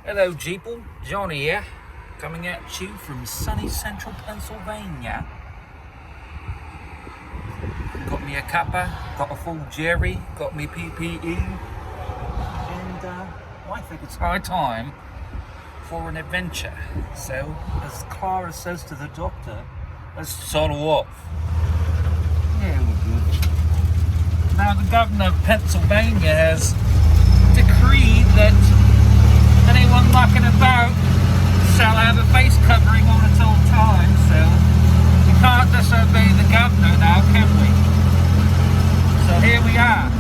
Hello, Jeeple. Johnny here, coming at you from sunny central Pennsylvania. Got me a cuppa, got a full jerry, got me PPE, and I think it's high time for an adventure. So, as Clara says to the doctor, let's solo off. Yeah, we're good. Now, the governor of Pennsylvania has decreed that anyone knocking about shall have a face covering on at all times, so we can't disobey the governor now, can we? So here we are.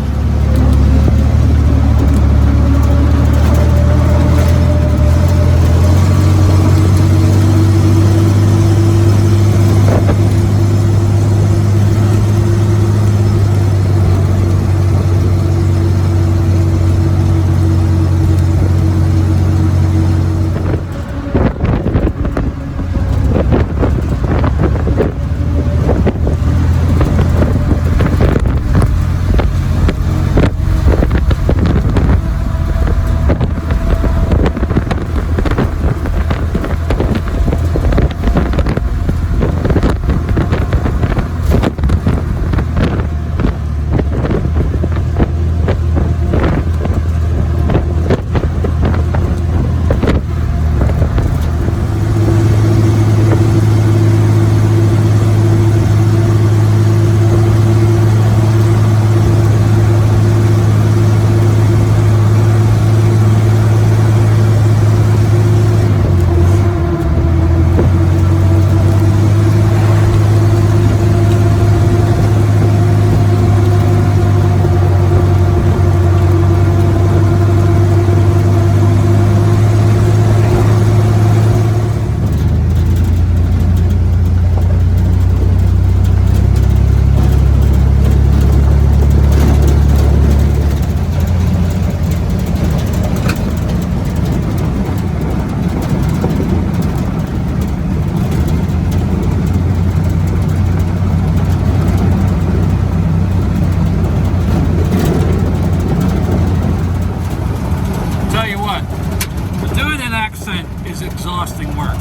Exhausting work.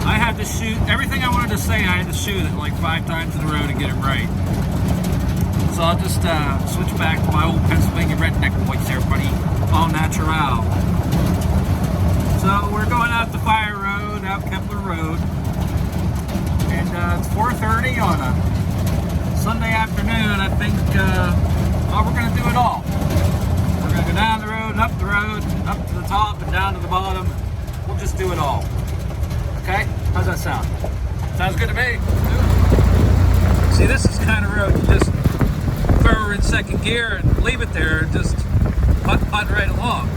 I had to shoot everything I wanted to say. I had to shoot it like 5 times in a row to get it right. So I'll just switch back to my old Pennsylvania redneck voice there, buddy. All natural. So we're going out the Fire Road, out Kepler Road, and it's 4:30 on a Sunday afternoon. I think we're going to do it all. We're going to go down the road, and up the road, up to the top and down to the bottom. We'll just do it all. Okay? How's that sound? Sounds good to me. See, this is the kind of road you just throw her in second gear and leave it there and just putt right along.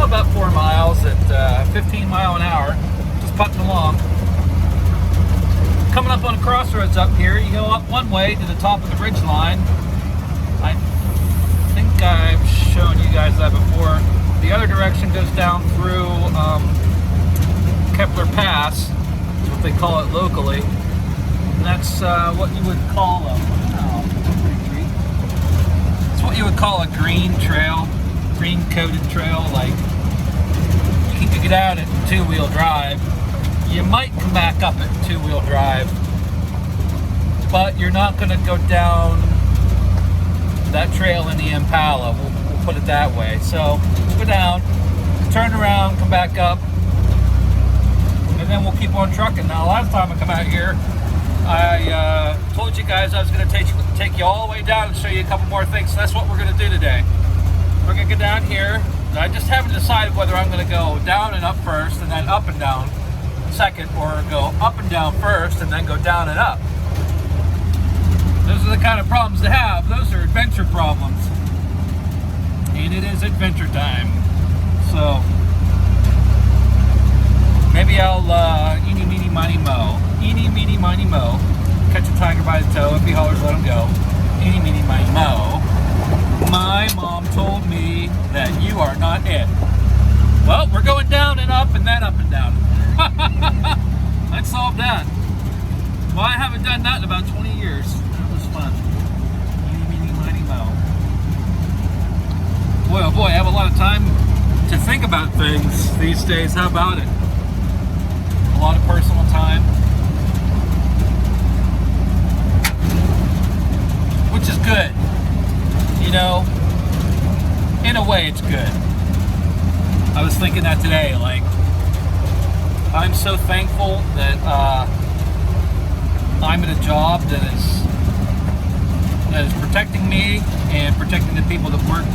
About 4 miles at 15 mile an hour, just putting along. Coming up on a crossroads up here, you go up one way to the top of the ridge line. I think I've shown you guys that before. The other direction goes down through Kepler Pass, is what they call it locally. And that's what you would call it's what you would call a green trail, green coated trail. Like, you can get out at 2-wheel drive. You might come back up at 2-wheel drive, but you're not going to go down that trail in the Impala. We'll put it that way. So we'll go down, turn around, come back up, and then we'll keep on trucking. Now, last time I come out here, I told you guys I was going to take you all the way down and show you a couple more things. So that's what we're going to do today. We're going to go down here. I just haven't decided whether I'm going to go down and up first and then up and down second, or go up and down first and then go down and up. Those are the kind of problems to have. Those are adventure problems. And it is adventure time. So maybe I'll eeny, meeny, miny, mo. Eeny, eeny, meeny, miny, moe. My mom told me that you are not it. Well, we're going down and up and then up and down. Let's solve that. Well, I haven't done that in about 20 years. That was fun. Eeny, meeny, miny, moe. Boy, oh boy, I have a lot of time to think about things these days. How about it? A lot of personal time. Which is good. You know, in a way it's good. I was thinking that today, like, I'm so thankful that I'm at a job that is protecting me and protecting the people that work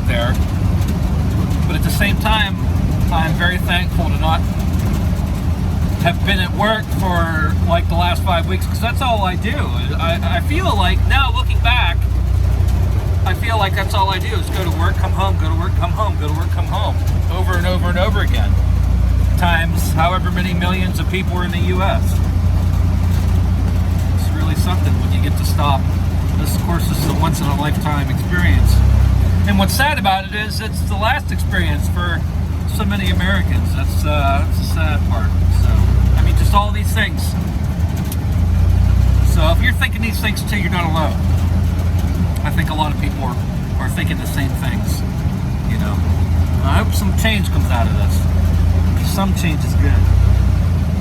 there. But at the same time, I'm very thankful to not have been at work for like the last 5 weeks, because that's all I do. I feel like now, looking back, I feel like that's all I do is go to work, come home, go to work, come home, go to work, come home, over and over and over again, times however many millions of people are in the U.S. It's really something when you get to stop. This, of course, is a once-in-a-lifetime experience. And what's sad about it is it's the last experience for so many Americans. That's the sad part. So, I mean, just all these things. So if you're thinking these things too, you're not alone. I think a lot of people are thinking the same things, you know. I hope some change comes out of this. Some change is good.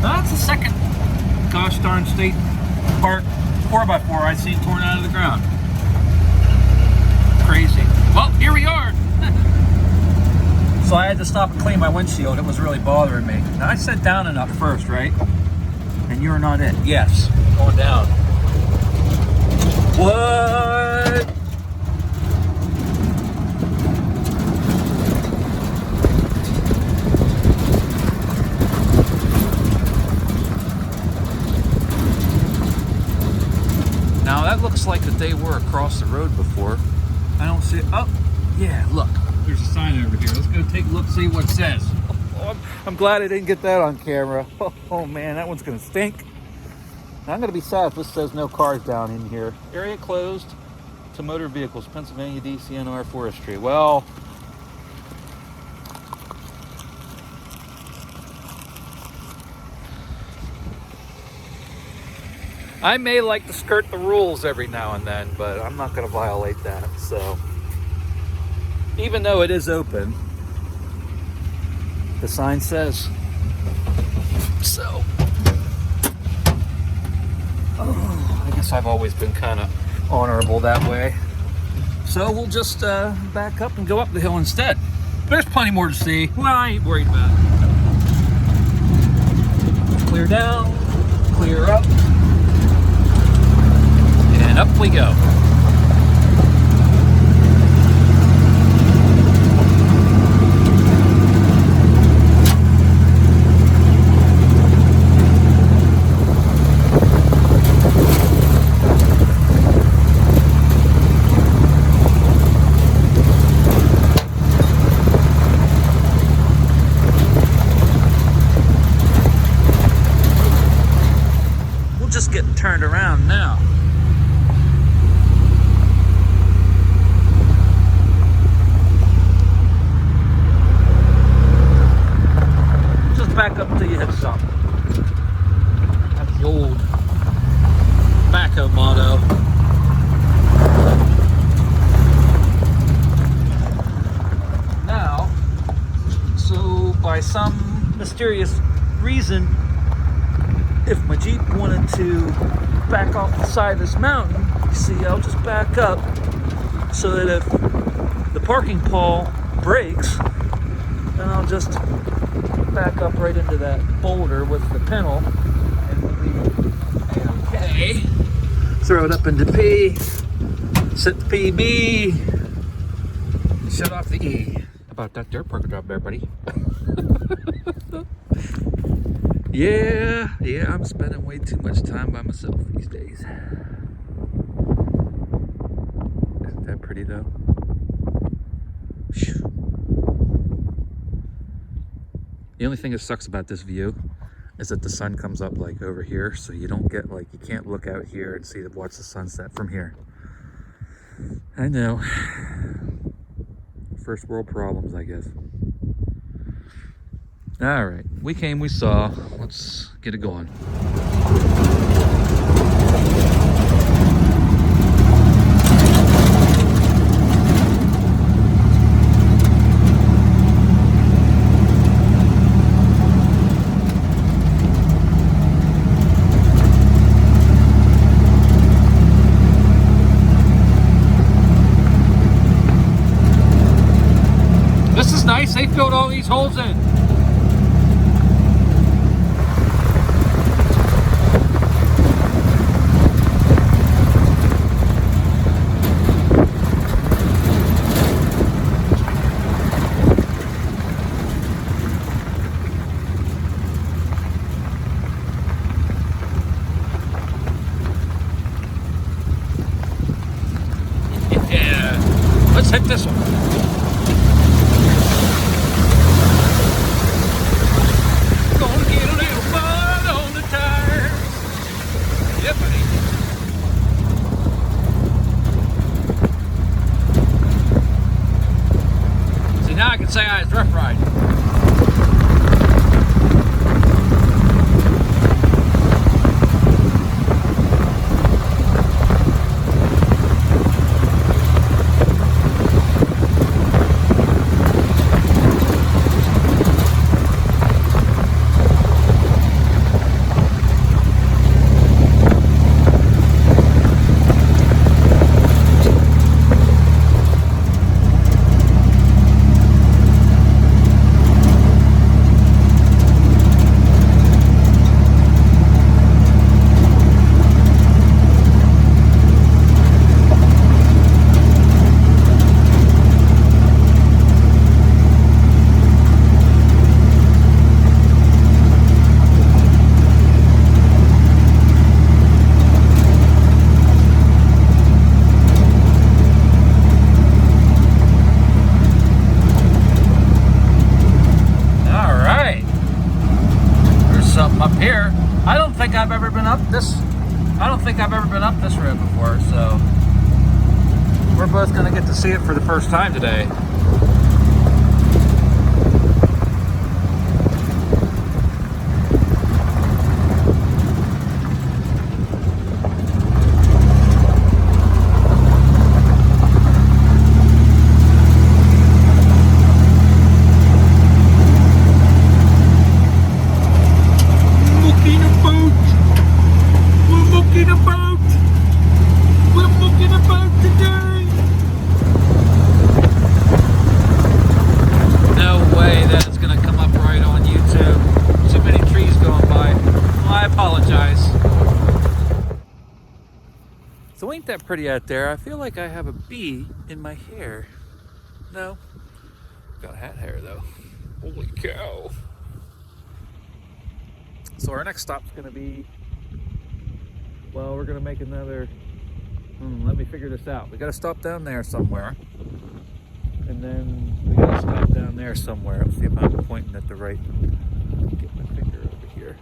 That's the second gosh darn state park 4x4 I've seen torn out of the ground. Crazy. Well, here we are. So I had to stop and clean my windshield. It was really bothering me. Now I said down and up first, right? And you're not it. Yes, going down. What? Now that looks like that they were across the road before. I don't see it. Oh, yeah, look. There's a sign over here. Let's go take a look, see what it says. Oh, I'm glad I didn't get that on camera. Oh man, that one's gonna stink. I'm gonna be sad if this says no cars down in here. Area closed to motor vehicles, Pennsylvania DCNR Forestry. Well, I may like to skirt the rules every now and then, but I'm not gonna violate that, so. Even though it is open, the sign says so. Oh, I guess I've always been kind of honorable that way. So we'll just back up and go up the hill instead. There's plenty more to see. Well, I ain't worried about it. Clear down, clear up, and up we go. Just getting turned around now. Just back up until you hit something. That's the old backhoe motto. Now, so by some mysterious reason, if my Jeep wanted to back off the side of this mountain, you see, I'll just back up so that if the parking pole breaks, then I'll just back up right into that boulder with the pintle and we'll be okay. Throw it up into P, set the PB, shut off the E. How about that dirt parker job there, buddy? Yeah, I'm spending way too much time by myself these days. Isn't that pretty though? Whew. The only thing that sucks about this view is that the sun comes up like over here, so you don't get like, you can't look out here and see watch the sunset from here. I know. First world problems, I guess. All right, we came, we saw. Let's get it going. This is nice. They filled all these holes in. Yeah. Let's hit this one. Now I can say I was rough riding. Up here, I don't think I've ever been up this road before, so we're both going to get to see it for the first time today. So ain't that pretty out there? I feel like I have a bee in my hair. No, got hat hair though. Holy cow. So our next stop's gonna be, well, we're gonna make another, let me figure this out. We gotta stop down there somewhere. And then we gotta stop down there somewhere. Let's see if I'm pointing at the right, get my finger over here.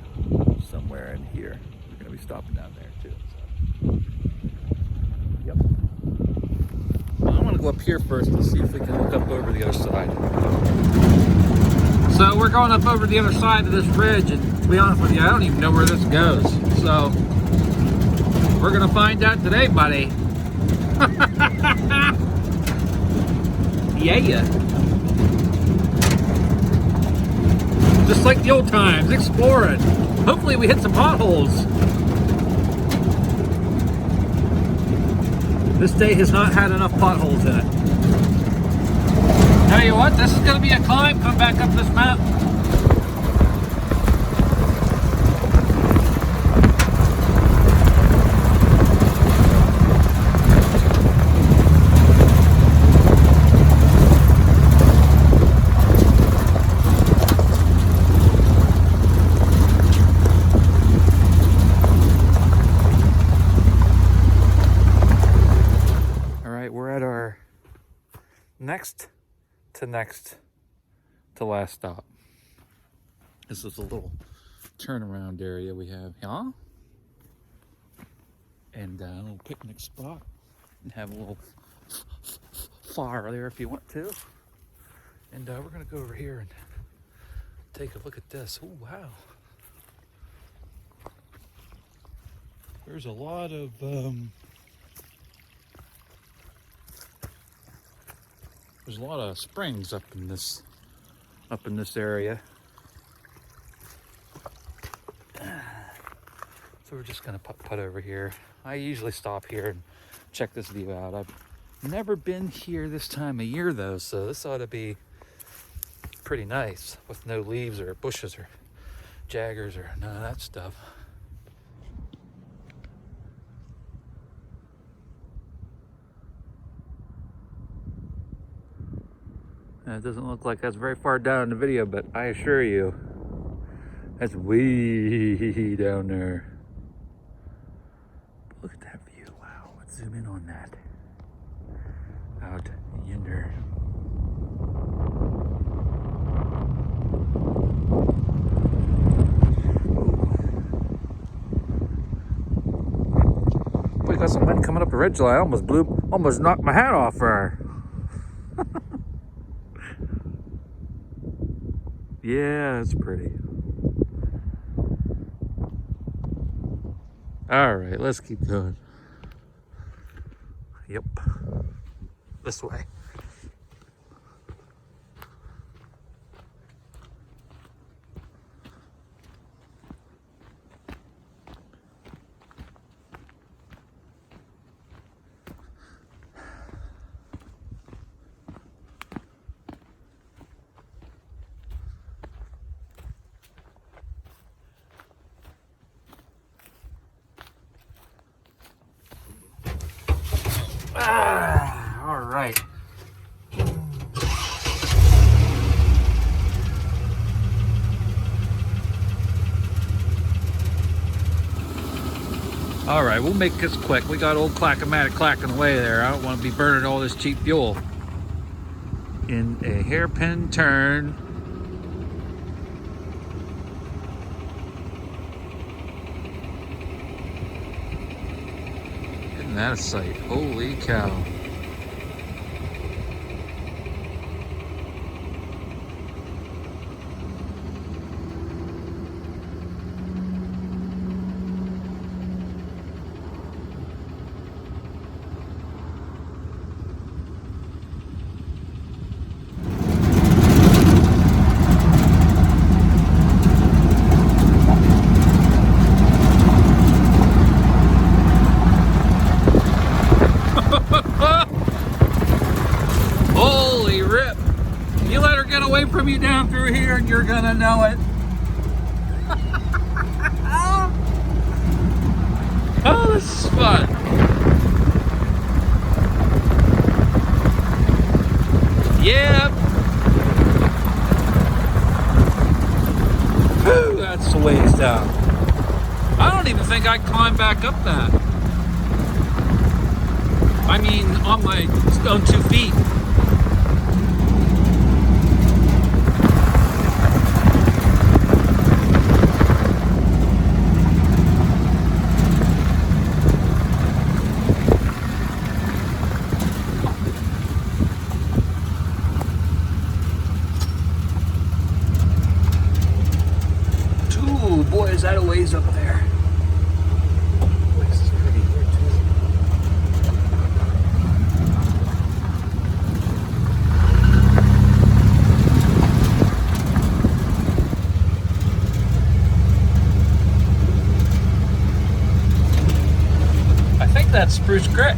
Somewhere in here. We're gonna be stopping down there too. So. Yep. Well, I want to go up here first and see if we can look up over the other side. So we're going up over the other side of this ridge, and to be honest with you, I don't even know where this goes. So we're gonna find out today, buddy. Yeah. Just like the old times, exploring. Hopefully we hit some potholes. This day has not had enough potholes in it. Tell you what, this is going to be a climb. Come back up this mountain. Next to last stop. This is a little turnaround area we have here, and a little picnic spot, and have a little far there if you want to. And we're gonna go over here and take a look at this. Oh wow. There's a lot of springs up in this area. So we're just gonna putt over here. I usually stop here and check this view out. I've never been here this time of year though, so this ought to be pretty nice with no leaves or bushes or jaggers or none of that stuff. And it doesn't look like that's very far down in the video, but I assure you, that's way down there. Look at that view. Wow, let's zoom in on that. Out yonder. We got some wind coming up the ridge line. Almost knocked my hat off there. Yeah, it's pretty. All right, let's keep going. Yep, this way. All right. All right, we'll make this quick. We got old Clack-O-Matic clacking away there. I don't want to be burning all this cheap fuel. In a hairpin turn. Isn't that a sight? Holy cow. Holy rip. You let her get away from you down through here and you're gonna know it. Oh, this is fun. Yep. Whew, that's the ways down. I don't even think I'd climb back up that. I mean, on my own 2 feet. Ooh, boy, is that a ways up there. This is pretty here too. I think that's Spruce Creek.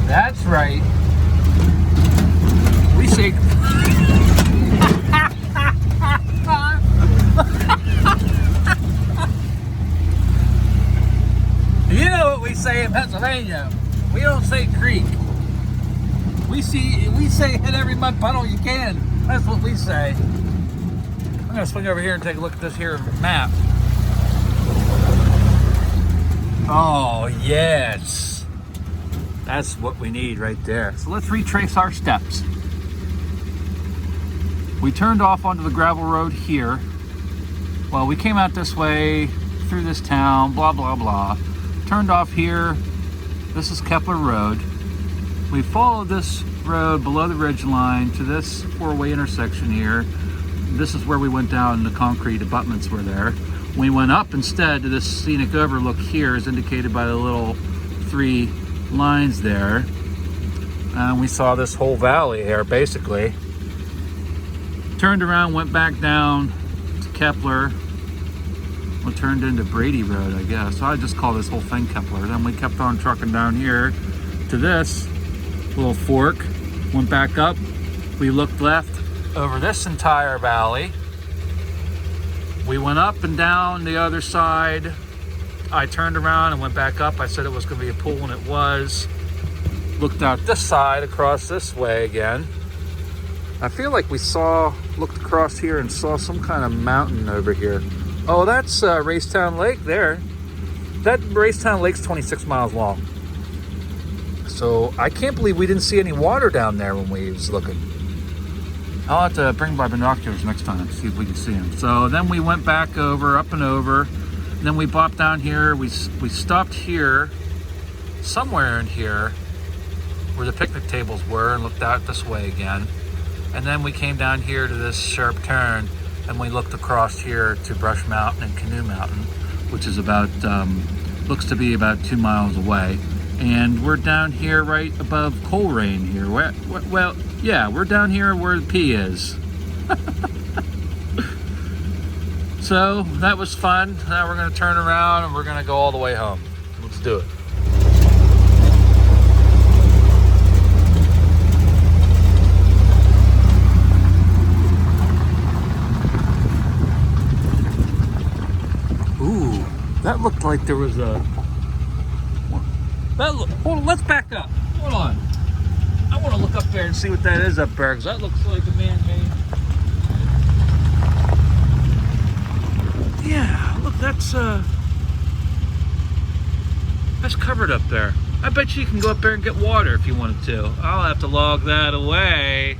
That's right. We say you know what we say in Pennsylvania? We don't say creek. We say hit every mud puddle you can. That's what we say. I'm gonna swing over here and take a look at this here map. Oh yes, that's what we need right there. So let's retrace our steps. We turned off onto the gravel road here. Well, we came out this way through this town, blah blah blah. Turned off here. This is Kepler Road. we followed this road below the ridge line to this four-way intersection here. This is where we went down. The concrete abutments were there. We went up instead to this scenic overlook here, as indicated by the little 3 lines there. And we saw this whole valley here, basically. Turned around, went back down to Kepler. What turned into Brady Road, I guess. So I just call this whole thing Kepler. Then we kept on trucking down here to this little fork. Went back up. We looked left over this entire valley. We went up and down the other side. I turned around and went back up. I said it was going to be a pool, and it was. Looked out this side, across this way again. I feel like we looked across here and saw some kind of mountain over here. Oh, that's Racetown Lake there. That Racetown Lake's 26 miles long. So I can't believe we didn't see any water down there when we was looking. I'll have to bring my binoculars next time, see if we can see them. So then we went back over, up and over. And then we bopped down here. We stopped here, somewhere in here, where the picnic tables were, and looked out this way again. And then we came down here to this sharp turn, and we looked across here to Brush Mountain and Canoe Mountain, which is about, looks to be about 2 miles away. And we're down here right above Coleraine here. Well, yeah, we're down here where the P is. So that was fun. Now we're gonna turn around and we're gonna go all the way home. Let's do it. Ooh, that looked like there was a... Hold on, let's back up. Hold on. I want to look up there and see what that is up there, because that looks like a man-made... Yeah, look, that's covered up there. I bet you can go up there and get water if you wanted to. I'll have to log that away.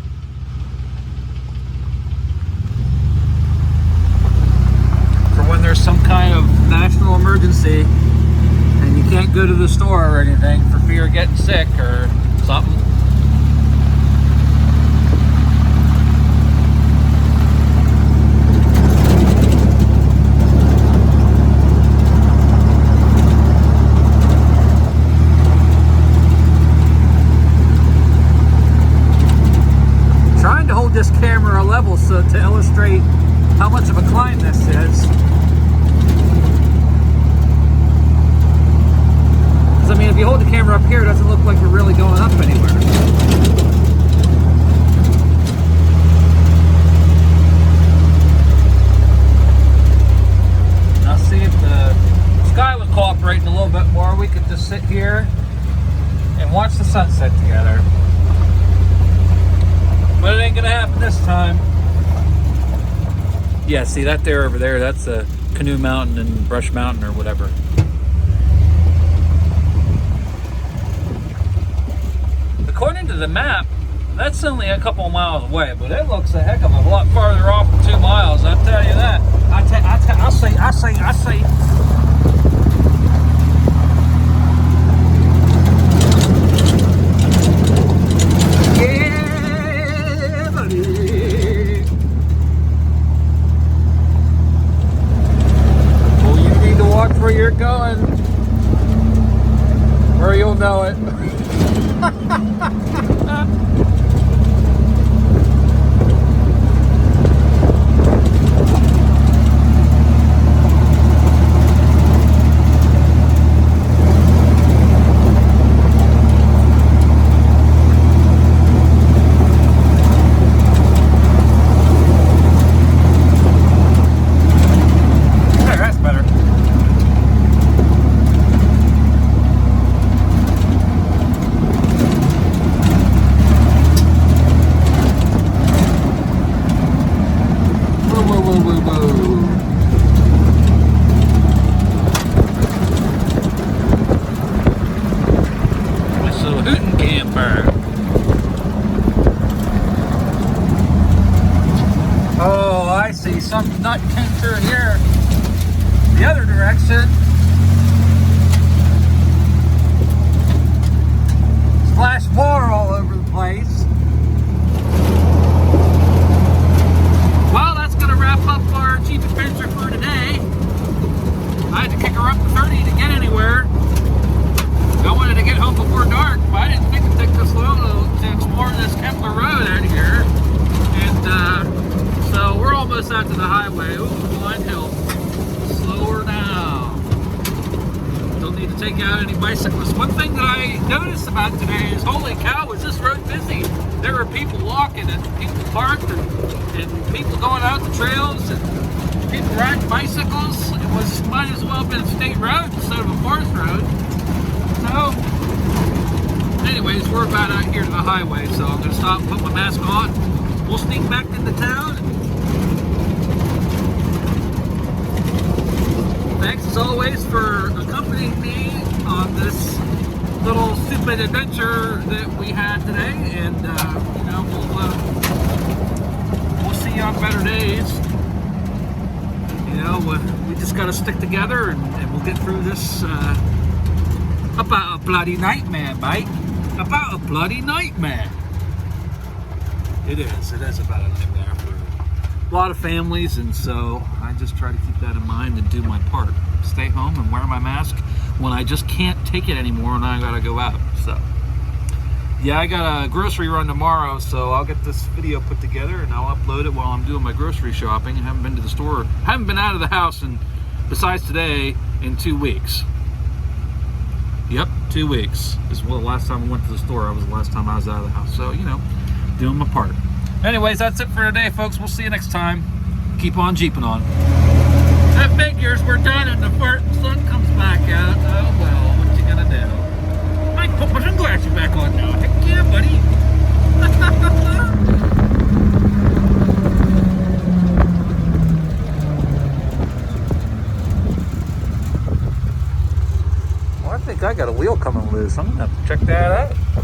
For when there's some kind of national emergency and you can't go to the store or anything for fear of getting sick or something. Trying to hold this camera level so to illustrate how much of a climb this is. I mean, if you hold the camera up here, it doesn't look like we're really going up anywhere. Now see if the sky was cooperating a little bit more, we could just sit here and watch the sunset together. But it ain't gonna happen this time. Yeah, see that there over there, that's a Canoe Mountain and Brush Mountain or whatever. According to the map, that's only a couple of miles away, but it looks a heck of a lot farther off than 2 miles, I'll tell you that. I say. Yeah, buddy. Well, you need to watch where you're going, or you'll know it. That's better. Oh, I see. Some nut came through here the other direction. Splash more take out any bicyclists. One thing that I noticed about today is, holy cow, was this road busy? There were people walking and people parked and people going out the trails and people riding bicycles. It might as well have been a state road instead of a forest road. So, anyways, we're about out here to the highway, so I'm gonna stop and put my mask on. We'll sneak back into town. Thanks as always for accompanying me on this little stupid adventure that we had today, and you know, we'll see you on better days. You know, we just got to stick together, and we'll get through this. About a bloody nightmare, mate. About a bloody nightmare. It is about a nightmare for a lot of families, and so I just try to keep that in mind and do my part. Stay home and wear my mask when I just can't take it anymore and I gotta go out. So, yeah, I got a grocery run tomorrow, so I'll get this video put together and I'll upload it while I'm doing my grocery shopping. I haven't been to the store, haven't been out of the house, and besides today, in 2 weeks. Yep, 2 weeks is the last time I went to the store. That was the last time I was out of the house. So, you know, doing my part. Anyways, that's it for today, folks. We'll see you next time. Keep on jeeping on. That figures we're done and the sun comes back out. Oh, well, what you gonna do? I put my sunglasses back on now. Heck yeah, buddy. I think I got a wheel coming loose. I'm gonna have to check that out.